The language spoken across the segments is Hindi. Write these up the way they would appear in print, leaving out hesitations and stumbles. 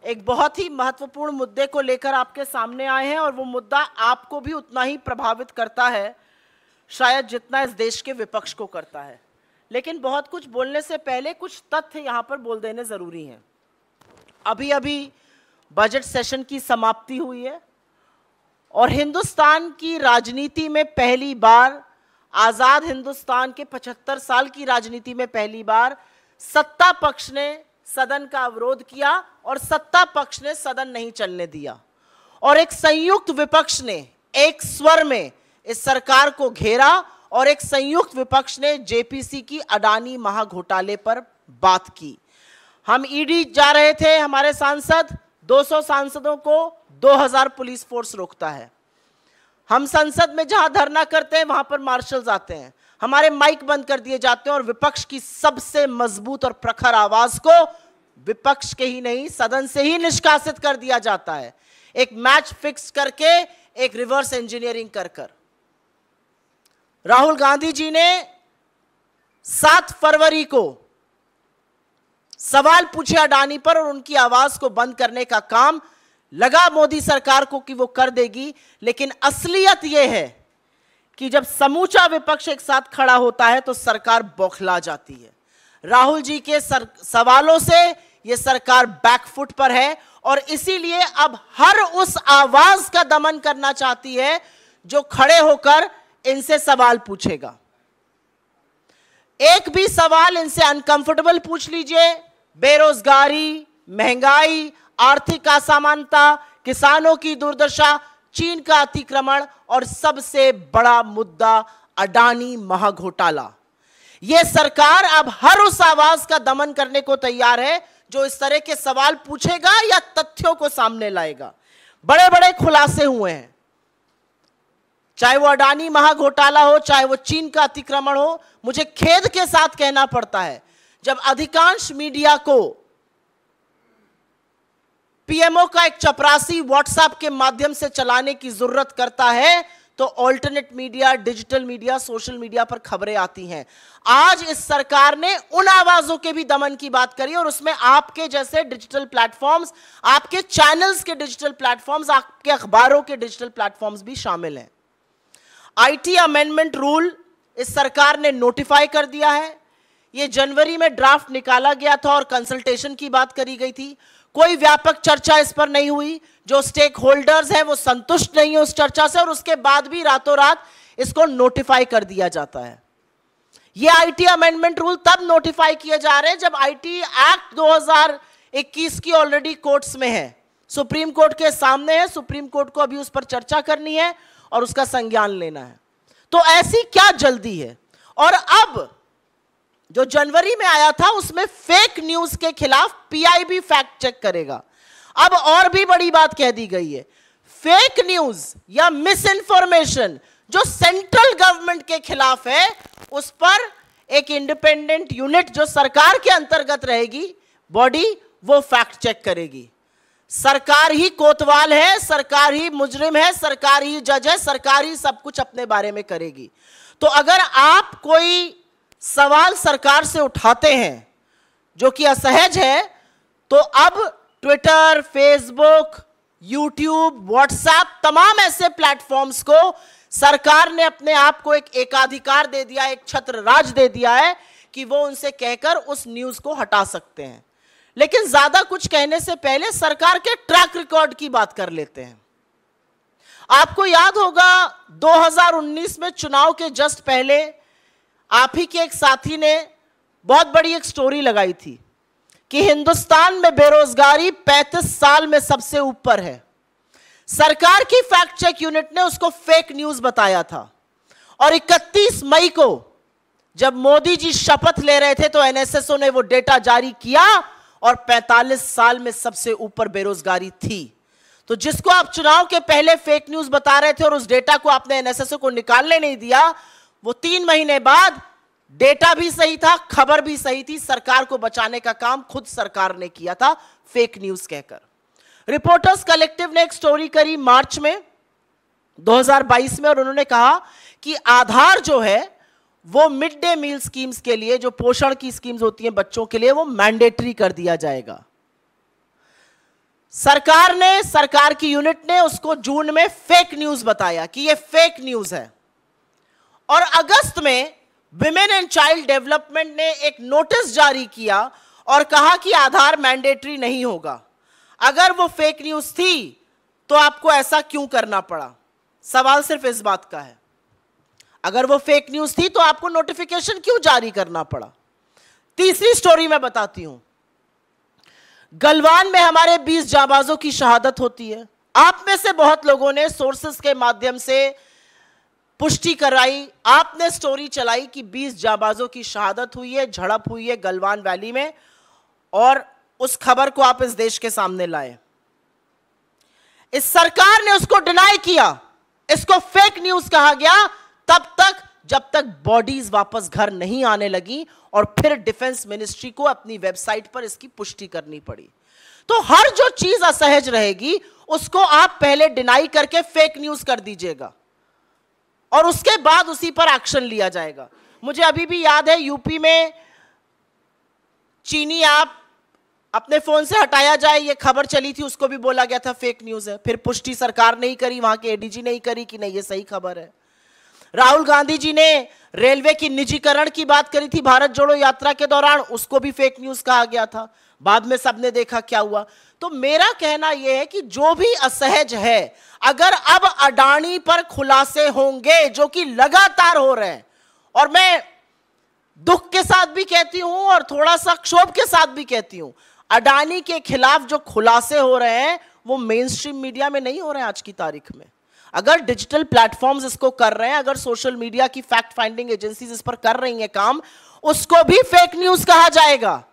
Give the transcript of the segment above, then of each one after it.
एक बहुत ही महत्वपूर्ण मुद्दे को लेकर आपके सामने आए हैं और वो मुद्दा आपको भी उतना ही प्रभावित करता है शायद जितना इस देश के विपक्ष को करता है। लेकिन बहुत कुछ बोलने से पहले कुछ तथ्य यहाँ पर बोल देने जरूरी हैं। अभी अभी बजट सेशन की समाप्ति हुई है और हिंदुस्तान की राजनीति में पहली बार, आजाद हिंदुस्तान के 75 साल की राजनीति में पहली बार सत्ता पक्ष ने सदन का अवरोध किया और सत्ता पक्ष ने सदन नहीं चलने दिया और एक संयुक्त विपक्ष ने एक स्वर में इस सरकार को घेरा और एक संयुक्त विपक्ष ने जेपीसी की अडानी महाघोटाले पर बात की। हम ईडी जा रहे थे, हमारे सांसद 200 सांसदों को 2000 पुलिस फोर्स रोकता है। हम संसद में जहां धरना करते हैं वहां पर मार्शल्स आते हैं, हमारे माइक बंद कर दिए जाते हैं और विपक्ष की सबसे मजबूत और प्रखर आवाज को विपक्ष के ही नहीं सदन से ही निष्कासित कर दिया जाता है, एक मैच फिक्स करके, एक रिवर्स इंजीनियरिंग कर कर। राहुल गांधी जी ने 7 फरवरी को सवाल पूछे अडानी पर और उनकी आवाज को बंद करने का काम लगा मोदी सरकार को कि वो कर देगी, लेकिन असलियत यह है कि जब समूचा विपक्ष एक साथ खड़ा होता है तो सरकार बौखला जाती है। राहुल जी के सवालों से यह सरकार बैकफुट पर है और इसीलिए अब हर उस आवाज का दमन करना चाहती है जो खड़े होकर इनसे सवाल पूछेगा। एक भी सवाल इनसे अनकंफर्टेबल पूछ लीजिए, बेरोजगारी, महंगाई, आर्थिक असमानता, किसानों की दुर्दशा, चीन का अतिक्रमण और सबसे बड़ा मुद्दा अडानी महाघोटाला। यह सरकार अब हर उस आवाज का दमन करने को तैयार है जो इस तरह के सवाल पूछेगा या तथ्यों को सामने लाएगा। बड़े बड़े खुलासे हुए हैं, चाहे वो अडानी महाघोटाला हो, चाहे वो चीन का अतिक्रमण हो। मुझे खेद के साथ कहना पड़ता है, जब अधिकांश मीडिया को पीएमओ का एक चपरासी व्हाट्सएप के माध्यम से चलाने की जरूरत करता है तो alternate media, digital media, social media पर खबरें आती हैं। आज इस सरकार ने उन आवाजों के भी दमन की बात करी और उसमें आपके जैसे डिजिटल प्लेटफॉर्म्स, आपके चैनल्स के डिजिटल प्लेटफॉर्म्स, आपके अखबारों के डिजिटल प्लेटफॉर्म्स भी शामिल हैं। आईटी अमेंडमेंट रूल इस सरकार ने नोटिफाई कर दिया है। यह जनवरी में ड्राफ्ट निकाला गया था और कंसल्टेशन की बात करी गई थी। कोई व्यापक चर्चा इस पर नहीं हुई। जो स्टेक होल्डर्स हैं वो संतुष्ट नहीं है उस चर्चा से और उसके बाद भी रातों रात इसको नोटिफाई कर दिया जाता है। ये आईटी अमेंडमेंट रूल तब नोटिफाई किए जा रहे हैं जब आईटी एक्ट 2021 की ऑलरेडी कोर्ट्स में है, सुप्रीम कोर्ट के सामने है। सुप्रीम कोर्ट को अभी उस पर चर्चा करनी है और उसका संज्ञान लेना है। तो ऐसी क्या जल्दी है? और अब जो जनवरी में आया था उसमें फेक न्यूज के खिलाफ पीआईबी फैक्ट चेक करेगा। अब और भी बड़ी बात कह दी गई है, फेक न्यूज या मिस इंफॉर्मेशन जो सेंट्रल गवर्नमेंट के खिलाफ है उस पर एक इंडिपेंडेंट यूनिट जो सरकार के अंतर्गत रहेगी बॉडी, वो फैक्ट चेक करेगी। सरकार ही कोतवाल है, सरकार ही मुजरिम है, सरकार ही जज है, सरकार ही सब कुछ अपने बारे में करेगी। तो अगर आप कोई सवाल सरकार से उठाते हैं जो कि असहज है तो अब ट्विटर, फेसबुक, यूट्यूब, व्हाट्सएप, तमाम ऐसे प्लेटफॉर्म्स को सरकार ने अपने आप को एक एकाधिकार दे दिया, एक छत्र राज दे दिया है कि वो उनसे कहकर उस न्यूज को हटा सकते हैं। लेकिन ज्यादा कुछ कहने से पहले सरकार के ट्रैक रिकॉर्ड की बात कर लेते हैं। आपको याद होगा 2019 में चुनाव के जस्ट पहले आप ही के एक साथी ने बहुत बड़ी एक स्टोरी लगाई थी कि हिंदुस्तान में बेरोजगारी 35 साल में सबसे ऊपर है। सरकार की फैक्ट चेक यूनिट ने उसको फेक न्यूज बताया था और 31 मई को जब मोदी जी शपथ ले रहे थे तो एनएसएसओ ने वो डेटा जारी किया और 45 साल में सबसे ऊपर बेरोजगारी थी। तो जिसको आप चुनाव के पहले फेक न्यूज बता रहे थे और उस डेटा को आपने एनएसएसओ को निकालने नहीं दिया, वो 3 महीने बाद डेटा भी सही था, खबर भी सही थी। सरकार को बचाने का काम खुद सरकार ने किया था फेक न्यूज कहकर। रिपोर्टर्स कलेक्टिव ने एक स्टोरी करी मार्च में 2022 में और उन्होंने कहा कि आधार जो है वो मिड डे मील स्कीम्स के लिए, जो पोषण की स्कीम्स होती हैं बच्चों के लिए, वो मैंडेटरी कर दिया जाएगा। सरकार की यूनिट ने उसको जून में फेक न्यूज बताया कि ये फेक न्यूज है, और अगस्त में विमेन एंड चाइल्ड डेवलपमेंट ने एक नोटिस जारी किया और कहा कि आधार मैंडेटरी नहीं होगा। अगर वो फेक न्यूज थी तो आपको ऐसा क्यों करना पड़ा? सवाल सिर्फ इस बात का है, अगर वो फेक न्यूज थी तो आपको नोटिफिकेशन क्यों जारी करना पड़ा? तीसरी स्टोरी मैं बताती हूं। गलवान में हमारे 20 जाबाजों की शहादत होती है। आप में से बहुत लोगों ने सोर्सेस के माध्यम से पुष्टि कराई, आपने स्टोरी चलाई कि 20 जाबाजों की शहादत हुई है, झड़प हुई है गलवान वैली में, और उस खबर को आप इस देश के सामने लाए। इस सरकार ने उसको डिनाई किया, इसको फेक न्यूज कहा गया तब तक जब तक बॉडीज वापस घर नहीं आने लगी, और फिर डिफेंस मिनिस्ट्री को अपनी वेबसाइट पर इसकी पुष्टि करनी पड़ी। तो हर जो चीज असहज रहेगी उसको आप पहले डिनाई करके फेक न्यूज कर दीजिएगा और उसके बाद उसी पर एक्शन लिया जाएगा। मुझे अभी भी याद है, यूपी में चीनी ऐप अपने फोन से हटाया जाए, ये खबर चली थी, उसको भी बोला गया था फेक न्यूज है। फिर पुष्टि सरकार ने ही करी, वहां के एडीजी ने ही करी कि नहीं ये सही खबर है। राहुल गांधी जी ने रेलवे की निजीकरण की बात करी थी भारत जोड़ो यात्रा के दौरान, उसको भी फेक न्यूज कहा गया था। बाद में सबने देखा क्या हुआ। तो मेरा कहना यह है कि जो भी असहज है, अगर अब अडानी पर खुलासे होंगे जो कि लगातार हो रहे हैं, और मैं दुख के साथ भी कहती हूं और थोड़ा सा क्षोभ के साथ भी कहती हूं, अडानी के खिलाफ जो खुलासे हो रहे हैं वो मेन स्ट्रीम मीडिया में नहीं हो रहे हैं आज की तारीख में। अगर डिजिटल प्लेटफॉर्म्स इसको कर रहे हैं, अगर सोशल मीडिया की फैक्ट फाइंडिंग एजेंसीज इस पर कर रही हैं काम, उसको भी फेक न्यूज कहा जाएगा।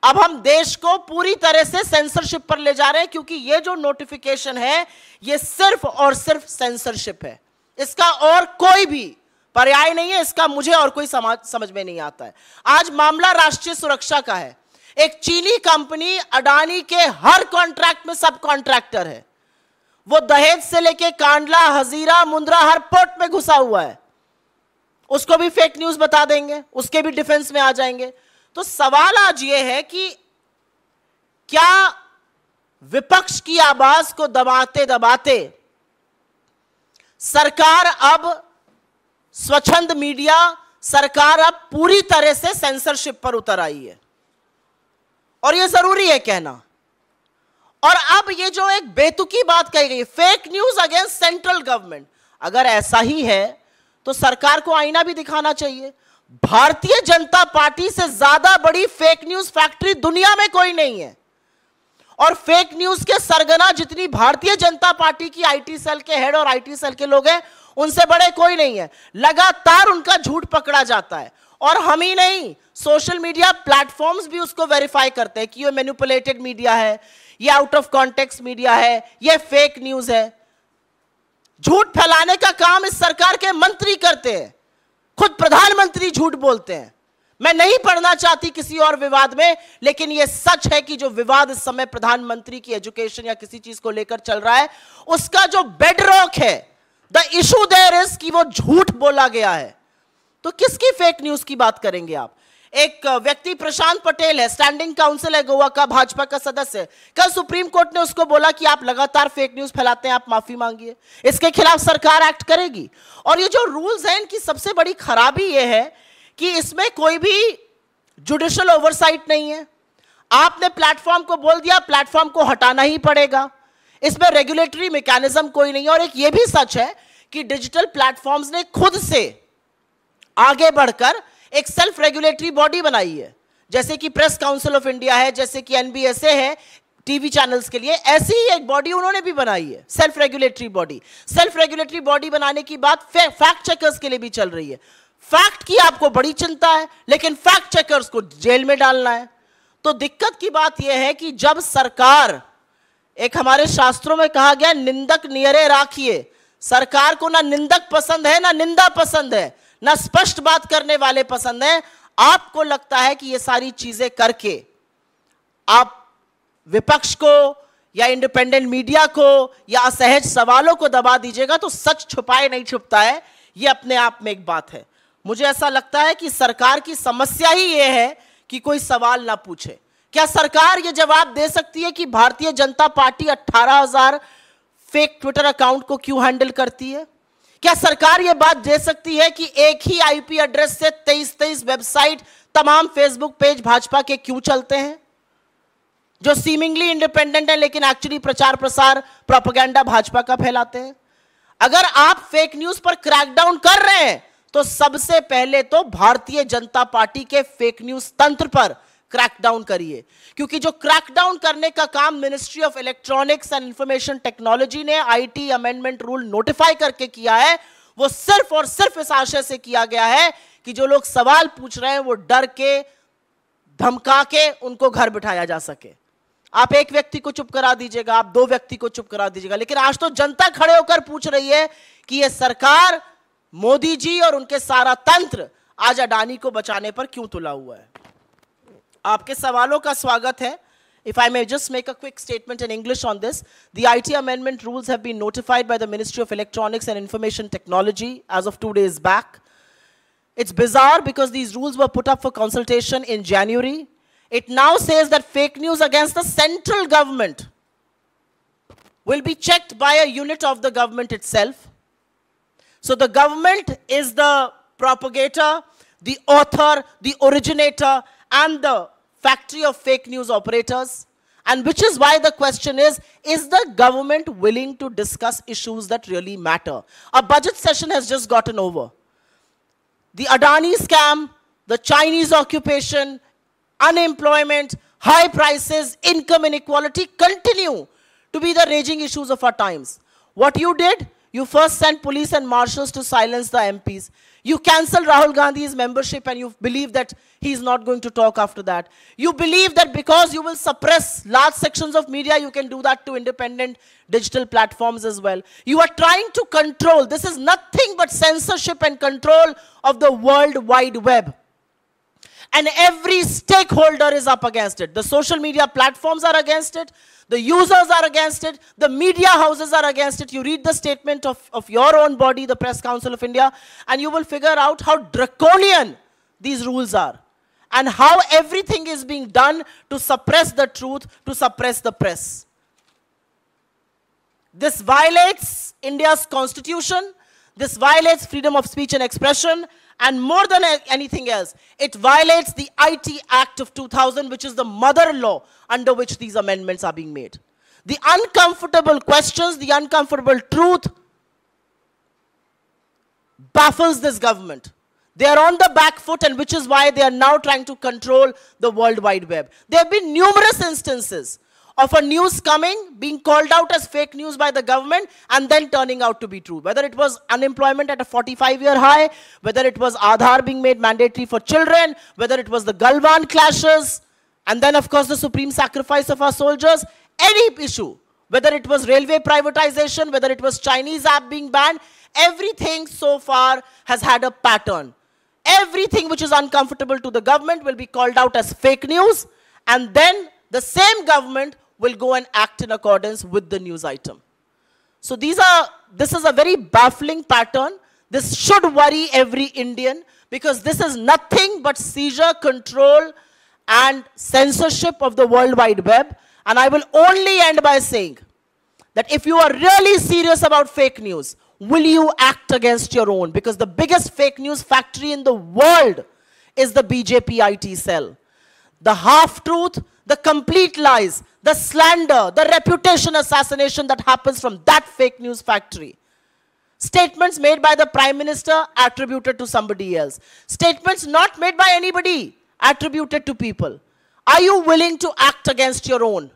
अब हम देश को पूरी तरह से सेंसरशिप पर ले जा रहे हैं, क्योंकि ये जो नोटिफिकेशन है ये सिर्फ और सिर्फ सेंसरशिप है, इसका और कोई भी पर्याय नहीं है। इसका मुझे और कोई समझ में नहीं आता है। आज मामला राष्ट्रीय सुरक्षा का है। एक चीनी कंपनी अडानी के हर कॉन्ट्रैक्ट में सब कॉन्ट्रैक्टर है। वो दहेज से लेके कांडला, हजीरा, मुंद्रा हर पोर्ट में घुसा हुआ है। उसको भी फेक न्यूज बता देंगे, उसके भी डिफेंस में आ जाएंगे। तो सवाल आज ये है कि क्या विपक्ष की आवाज को दबाते दबाते सरकार अब स्वच्छंद मीडिया, सरकार अब पूरी तरह से सेंसरशिप पर उतर आई है? और यह जरूरी है कहना। और अब ये जो एक बेतुकी बात कही गई, fake news against central government, अगर ऐसा ही है तो सरकार को आईना भी दिखाना चाहिए। भारतीय जनता पार्टी से ज्यादा बड़ी फेक न्यूज फैक्ट्री दुनिया में कोई नहीं है, और फेक न्यूज के सरगना जितनी भारतीय जनता पार्टी की आईटी सेल के हेड और आईटी सेल के लोग हैं, उनसे बड़े कोई नहीं है। लगातार उनका झूठ पकड़ा जाता है, और हम ही नहीं, सोशल मीडिया प्लेटफॉर्म्स भी उसको वेरीफाई करते हैं कि ये मैनिपुलेटेड मीडिया है, ये आउट ऑफ कॉन्टेक्स्ट मीडिया है, ये फेक न्यूज है। झूठ फैलाने का काम इस सरकार के मंत्री करते हैं, खुद प्रधानमंत्री झूठ बोलते हैं। मैं नहीं पढ़ना चाहती किसी और विवाद में, लेकिन यह सच है कि जो विवाद इस समय प्रधानमंत्री की एजुकेशन या किसी चीज को लेकर चल रहा है, उसका जो बेडरॉक है, द इशू देयर इज कि वो झूठ बोला गया है। तो किसकी फेक न्यूज की बात करेंगे आप? एक व्यक्ति प्रशांत पटेल है, स्टैंडिंग काउंसिल है गोवा का, भाजपा का सदस्य। कल सुप्रीम कोर्ट ने उसको बोला कि आप लगातार फेक न्यूज फैलाते हैं, आप माफी मांगिए। इसके खिलाफ सरकार एक्ट करेगी। और ये जो रूल्स हैं, इनकी सबसे बड़ी खराबी ये है कि इसमें कोई भी जुडिशियल ओवरसाइट नहीं है। आपने प्लेटफॉर्म को बोल दिया, प्लेटफॉर्म को हटाना ही पड़ेगा। इसमें रेगुलेटरी मैकेनिज्म कोई नहीं है। और एक ये भी सच है कि डिजिटल प्लेटफॉर्म्स ने खुद से आगे बढ़कर एक सेल्फ रेगुलेटरी बॉडी बनाई है, जैसे कि प्रेस काउंसिल ऑफ इंडिया है, जैसे कि एनबीएसए है टीवी चैनल्स के लिए, ऐसी ही एक बॉडी उन्होंने भी बनाई है, self regulatory body. Self regulatory body बनाने की बात फैक्ट चेकर्स के लिए भी चल रही है। फैक्ट की आपको बड़ी चिंता है, लेकिन फैक्ट चेकर्स को जेल में डालना है। तो दिक्कत की बात यह है कि जब सरकार, एक हमारे शास्त्रों में कहा गया, निंदक नियरे राखिए। सरकार को ना निंदक पसंद है, ना निंदा पसंद है, ना स्पष्ट बात करने वाले पसंद हैं। आपको लगता है कि ये सारी चीजें करके आप विपक्ष को या इंडिपेंडेंट मीडिया को या असहज सवालों को दबा दीजिएगा, तो सच छुपाए नहीं छुपता है। ये अपने आप में एक बात है। मुझे ऐसा लगता है कि सरकार की समस्या ही यह है कि कोई सवाल ना पूछे, क्या सरकार यह जवाब दे सकती है कि Bharatiya Janata party 18,000 fake Twitter account को क्यों हैंडल करती है? क्या सरकार यह बात दे सकती है कि एक ही आईपी एड्रेस से 23 वेबसाइट, तमाम फेसबुक पेज भाजपा के क्यों चलते हैं, जो सीमिंगली इंडिपेंडेंट है लेकिन एक्चुअली प्रचार प्रसार प्रोपेगेंडा भाजपा का फैलाते हैं? अगर आप फेक न्यूज पर क्रैकडाउन कर रहे हैं तो सबसे पहले तो भारतीय जनता पार्टी के फेक न्यूज तंत्र पर क्रैकडाउन करिए, क्योंकि जो क्रैकडाउन करने का काम ministry of electronics and information technology ने आईटी अमेंडमेंट रूल नोटिफाई करके किया है, वो सिर्फ और सिर्फ इस आशय से किया गया है कि जो लोग सवाल पूछ रहे हैं वो डर के, धमका के उनको घर बिठाया जा सके। आप एक व्यक्ति को चुप करा दीजिएगा, आप 2 व्यक्ति को चुप करा दीजिएगा, लेकिन आज तो जनता खड़े होकर पूछ रही है कि यह सरकार, मोदी जी और उनके सारा तंत्र आज अडानी को बचाने पर क्यों तुला हुआ है। आपके सवालों का स्वागत है। If I may just make a quick statement in English on this, the IT amendment rules have been notified by the Ministry of Electronics and Information Technology as of 2 days back. It's bizarre because these rules were put up for consultation in January. It now says that fake news against the central government will be checked by a unit of the government itself. So the government is the propagator, the author, the originator, and the factory of fake news operators. And which is why the question is the government willing to discuss issues that really matter? A budget session has just gotten over. The Adani scam, the Chinese occupation, unemployment, high prices, income inequality continue to be the raging issues of our times. What you did? You first sent police and marshals to silence the MPs. You cancelled Rahul Gandhi's membership and you believe that he's not going to talk after that. You believe that because you will suppress large sections of media, you can do that to independent digital platforms as well. You are trying to control. This is nothing but censorship and control of the World Wide Web. And every stakeholder is up against it. The social media platforms are against it. The users are against it. The media houses are against it. You read the statement of your own body, the Press Council of India, and you will figure out how draconian these rules are and how everything is being done to suppress the truth, to suppress the press. This violates India's constitution. This violates freedom of speech and expression. And more than anything else, it violates the IT Act of 2000, which is the mother law under which these amendments are being made. The uncomfortable questions, the uncomfortable truth baffles this government. They are on the back foot, and which is why they are now trying to control the World Wide Web. There have been numerous instances of a news coming, being called out as fake news by the government, and then turning out to be true. Whether it was unemployment at a 45-year high, whether it was Aadhaar being made mandatory for children, whether it was the Galwan clashes, and then of course the supreme sacrifice of our soldiers, any issue, whether it was railway privatization, whether it was Chinese app being banned, everything so far has had a pattern. Everything which is uncomfortable to the government will be called out as fake news, and then the same government will go and act in accordance with the news item. So this is a very baffling pattern. This should worry every Indian, because this is nothing but seizure, control, and censorship of the World Wide Web. And I will only end by saying that if you are really serious about fake news, will you act against your own? Because the biggest fake news factory in the world is the BJP IT cell. The half-truth, the complete lies, the slander, the reputation assassination that happens from that fake news factory. Statements made by the Prime Minister attributed to somebody else. Statements not made by anybody attributed to people. Are you willing to act against your own?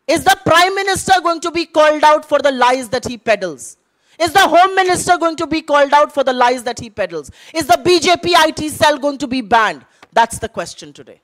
Is the Prime Minister going to be called out for the lies that he peddles? Is the Home Minister going to be called out for the lies that he peddles? Is the BJP IT cell going to be banned? That's the question today.